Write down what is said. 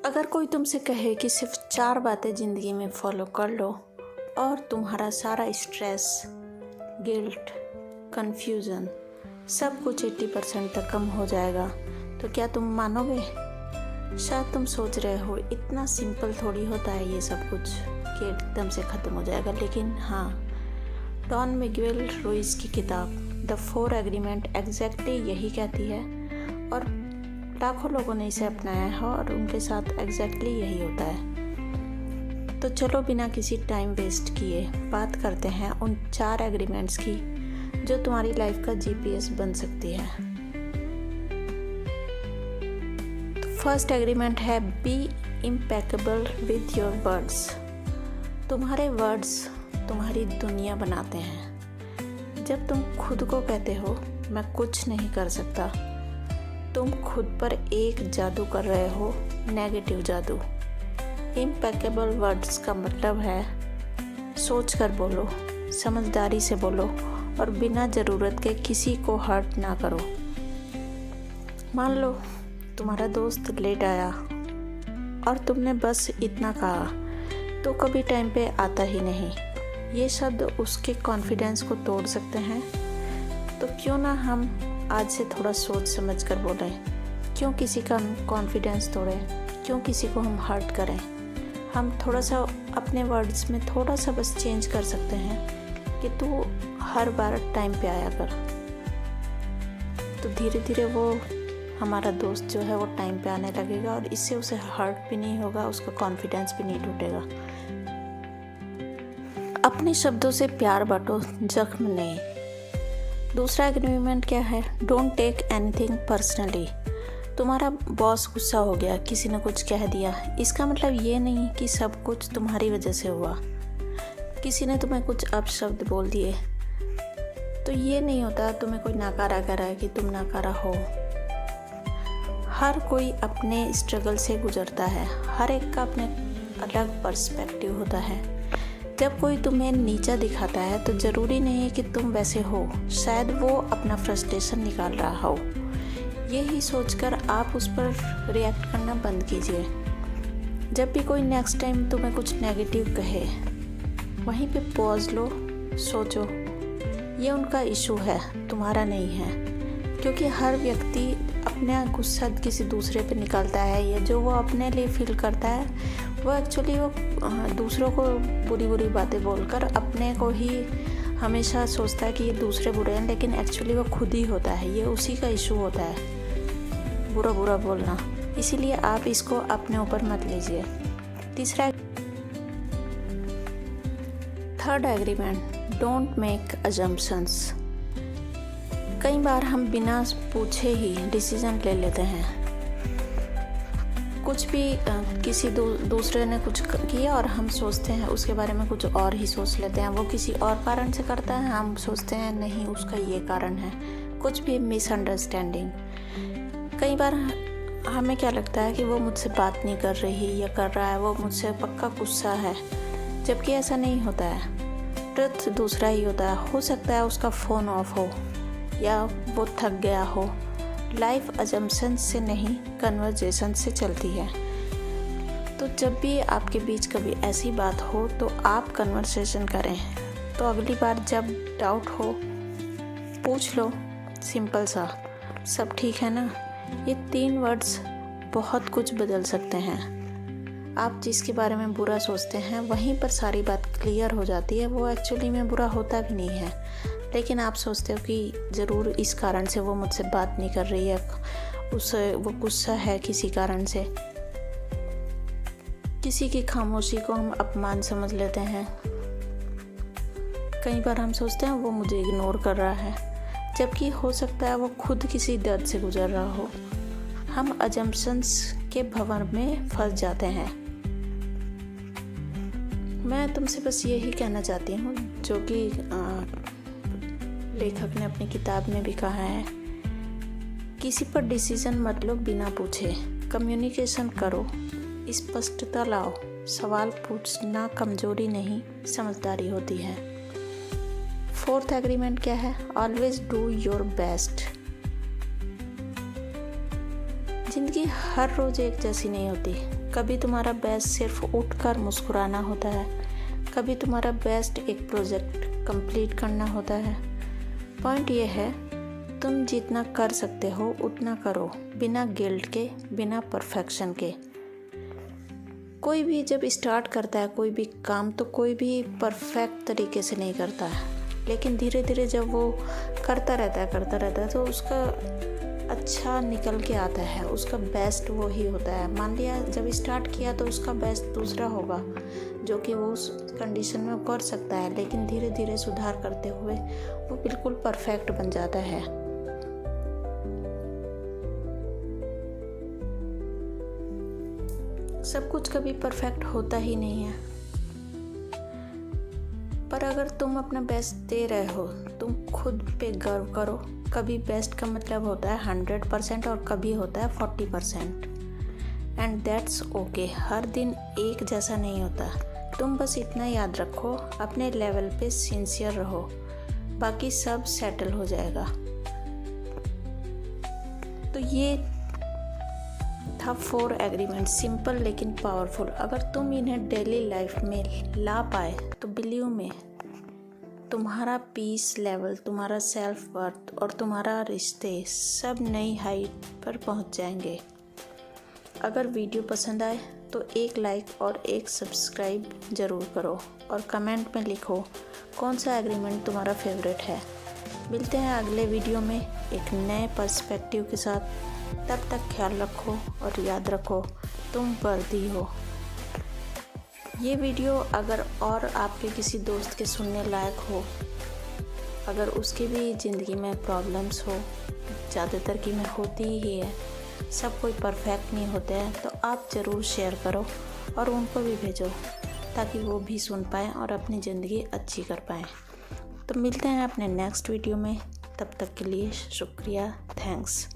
अगर कोई तुमसे कहे कि सिर्फ 4 बातें ज़िंदगी में फॉलो कर लो और तुम्हारा सारा स्ट्रेस, गिल्ट, कन्फ्यूज़न सब कुछ 80% तक कम हो जाएगा, तो क्या तुम मानोगे? शायद तुम सोच रहे हो इतना सिंपल थोड़ी होता है ये सब कुछ कि एकदम से ख़त्म हो जाएगा। लेकिन हाँ, डॉन मिगुएल रुइस की किताब द 4 एग्रीमेंट एग्जैक्टली यही कहती है और लाखों लोगों ने इसे अपनाया है और उनके साथ एग्जैक्टली यही होता है। तो चलो बिना किसी टाइम वेस्ट किए बात करते हैं उन 4 एग्रीमेंट्स की जो तुम्हारी लाइफ का जीपीएस बन सकती है। तो फर्स्ट एग्रीमेंट है be impeccable with your words. तुम्हारे वर्ड्स तुम्हारी दुनिया बनाते हैं। जब तुम खुद को कहते हो मैं कुछ नहीं कर सकता, तुम खुद पर एक जादू कर रहे हो, नेगेटिव जादू। इम्पेकेबल वर्ड्स का मतलब है सोच कर बोलो, समझदारी से बोलो और बिना ज़रूरत के किसी को हर्ट ना करो। मान लो तुम्हारा दोस्त लेट आया और तुमने बस इतना कहा, तो कभी टाइम पे आता ही नहीं। ये शब्द उसके कॉन्फिडेंस को तोड़ सकते हैं। तो क्यों ना हम आज से थोड़ा सोच समझ कर बोलें। क्यों किसी का हम कॉन्फिडेंस तोड़ें, क्यों किसी को हम हर्ट करें। हम थोड़ा सा अपने वर्ड्स में थोड़ा सा बस चेंज कर सकते हैं कि तू हर बार टाइम पे आया कर। तो धीरे धीरे वो हमारा दोस्त जो है वो टाइम पे आने लगेगा और इससे उसे हर्ट भी नहीं होगा, उसका कॉन्फिडेंस भी नहीं टूटेगा। अपने शब्दों से प्यार बांटो, जख्म नहीं। दूसरा एग्रीमेंट क्या है? Don't take anything personally. तुम्हारा बॉस गुस्सा हो गया, किसी ने कुछ कह दिया, इसका मतलब ये नहीं कि सब कुछ तुम्हारी वजह से हुआ। किसी ने तुम्हें कुछ अपशब्द बोल दिए तो ये नहीं होता तुम्हें कोई नकारा कर रहा है कि तुम नकारा हो। हर कोई अपने स्ट्रगल से गुजरता है, हर एक का अपने अलग पर्सपेक्टिव होता है। जब कोई तुम्हें नीचा दिखाता है तो ज़रूरी नहीं है कि तुम वैसे हो, शायद वो अपना फ्रस्ट्रेशन निकाल रहा हो। यही सोचकर आप उस पर रिएक्ट करना बंद कीजिए। जब भी कोई नेक्स्ट टाइम तुम्हें कुछ नेगेटिव कहे, वहीं पे पॉज लो, सोचो ये उनका इशू है, तुम्हारा नहीं है। क्योंकि हर व्यक्ति अपना गुस्सा किसी दूसरे पे निकालता है, या जो वो अपने लिए फील करता है वो एक्चुअली वो दूसरों को बुरी बुरी बातें बोलकर अपने को ही हमेशा सोचता है कि ये दूसरे बुरे हैं, लेकिन एक्चुअली वो खुद ही होता है। ये उसी का इशू होता है बुरा बुरा बोलना। इसीलिए आप इसको अपने ऊपर मत लीजिए। तीसरा third agreement, don't make assumptions. कई बार हम बिना पूछे ही डिसीजन ले लेते हैं। कुछ भी किसी दूसरे ने कुछ किया और हम सोचते हैं उसके बारे में कुछ और ही सोच लेते हैं। वो किसी और कारण से करता है, हम सोचते हैं नहीं उसका ये कारण है। कुछ भी मिसअंडरस्टैंडिंग। कई बार हमें क्या लगता है कि वो मुझसे बात नहीं कर रही या कर रहा है, वो मुझसे पक्का गुस्सा है, जबकि ऐसा नहीं होता है। ट्रुथ दूसरा ही होता है। हो सकता है उसका फ़ोन ऑफ हो या वो थक गया हो। लाइफ अजम्पशन से नहीं, कन्वर्जेशन से चलती है। तो जब भी आपके बीच कभी ऐसी बात हो तो आप कन्वर्सेशन करें। तो अगली बार जब डाउट हो पूछ लो, सिंपल सा, सब ठीक है ना। ये 3 वर्ड्स बहुत कुछ बदल सकते हैं। आप जिसके बारे में बुरा सोचते हैं वहीं पर सारी बात क्लियर हो जाती है। वो एक्चुअली में बुरा होता भी नहीं है, लेकिन आप सोचते हो कि ज़रूर इस कारण से वो मुझसे बात नहीं कर रही है, उसे वो गुस्सा है किसी कारण से। किसी की खामोशी को हम अपमान समझ लेते हैं। कई बार हम सोचते हैं वो मुझे इग्नोर कर रहा है, जबकि हो सकता है वो खुद किसी दर्द से गुजर रहा हो। हम अजम्पशंस के भंवर में फंस जाते हैं। मैं तुमसे बस यही कहना चाहती हूँ, जो कि लेखक ने अपनी किताब में भी कहा है, किसी पर डिसीजन मत लो बिना पूछे। कम्युनिकेशन करो, स्पष्टता लाओ। सवाल पूछना कमजोरी नहीं, समझदारी होती है। फोर्थ एग्रीमेंट क्या है? Always do your best. जिंदगी हर रोज एक जैसी नहीं होती। कभी तुम्हारा बेस्ट सिर्फ उठकर मुस्कुराना होता है, कभी तुम्हारा बेस्ट एक प्रोजेक्ट कंप्लीट करना होता है। पॉइंट ये है, तुम जितना कर सकते हो उतना करो, बिना गिल्ट के, बिना परफेक्शन के। कोई भी जब स्टार्ट करता है कोई भी काम, तो कोई भी परफेक्ट तरीके से नहीं करता है, लेकिन धीरे धीरे जब वो करता रहता है तो उसका अच्छा निकल के आता है, उसका बेस्ट वो ही होता है। मान लिया जब स्टार्ट किया तो उसका बेस्ट दूसरा होगा, जो कि वो उस कंडीशन में कर सकता है, लेकिन धीरे धीरे सुधार करते हुए वो बिल्कुल परफेक्ट बन जाता है। सब कुछ कभी परफेक्ट होता ही नहीं है, पर अगर तुम अपना बेस्ट दे रहे हो, तुम खुद पे गर्व करो। कभी बेस्ट का मतलब होता है 100% और कभी होता है 40%, एंड दैट्स ओके। हर दिन एक जैसा नहीं होता। तुम बस इतना याद रखो, अपने लेवल पे सिंसियर रहो, बाकी सब सेटल हो जाएगा। तो ये था 4 एग्रीमेंट, सिंपल लेकिन पावरफुल। अगर तुम इन्हें डेली लाइफ में ला पाए तो बिलीव में तुम्हारा पीस लेवल, तुम्हारा सेल्फ वर्थ और तुम्हारा रिश्ते सब नई हाइट पर पहुंच जाएंगे। अगर वीडियो पसंद आए तो एक लाइक और एक सब्सक्राइब ज़रूर करो, और कमेंट में लिखो कौन सा एग्रीमेंट तुम्हारा फेवरेट है। मिलते हैं अगले वीडियो में एक नए पर्सपेक्टिव के साथ। तब तक ख्याल रखो और याद रखो, तुम वर्दी हो। ये वीडियो अगर और आपके किसी दोस्त के सुनने लायक हो, अगर उसकी भी ज़िंदगी में प्रॉब्लम्स हो, ज़्यादातर की में होती ही है, सब कोई परफेक्ट नहीं होते हैं, तो आप ज़रूर शेयर करो और उनको भी भेजो, ताकि वो भी सुन पाएँ और अपनी ज़िंदगी अच्छी कर पाएँ। तो मिलते हैं अपने नेक्स्ट वीडियो में, तब तक के लिए शुक्रिया, थैंक्स।